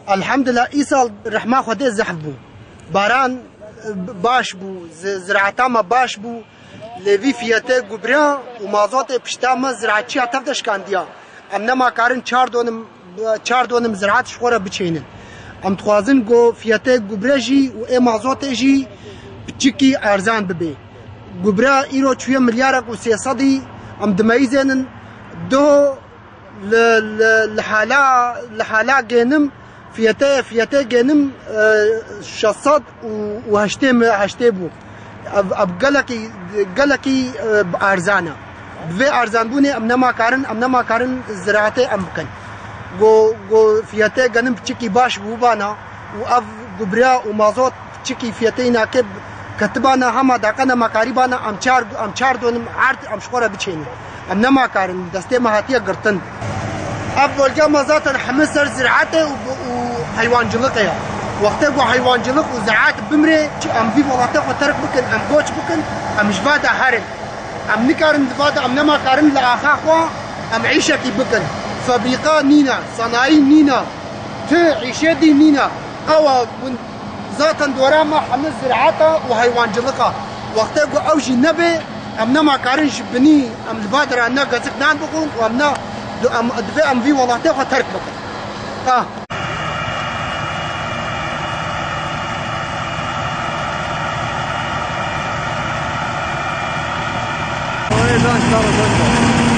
الحمدلله ایسال رحمه خدا زحف بو باران باش بو زراعتا ما باش بو لوی فیاته گبره و مازوت پشتا ما زراعتچی هتف دشکاندیا ام نما کارن چار دونم زراعت شخوره بچینن ام توازن گو فیاته گبره جی و ای مازوت جی بچکی ارزان ببی گبره ایرو 2 میلیارد و 300 ام دمایزنن دو لحالا گنم فیاته گنم 600 و 8 بو اب گلکی ارزانه به ارزان بونه ام نما کارن زراعت ام بکن گو فیاته گنم چکی باش بو بانا و اف گبریا و مازوت چکی فیاته ناکب کتبانا هما دقنا مقاربانا ام چار دونم عرض ام شخوره بچینی ام نما کارن دسته مهاتیه گرتن اول جا مازوت الحمد سر زراعته و حیوانجلقه وقتی گو حیوانجلق و زراعت بمره ام بی وقتی خو ترک بکن ام گوچ بکن ام جباده هرن ام نکارن دفاده ام نما کارن لآخا خوا ام عیشه کی بکن فابریقا نینا صناعی نینا تو عیشه دی نینا او ذاتا دورا ما حمل زراعته و حیوانجلقه وقتی گو اوجی نبه ام نما کارن جبنی ام دفاده را نگزک نان بکن و ام دفاع ام بی وقتی خو ترک بکن Staro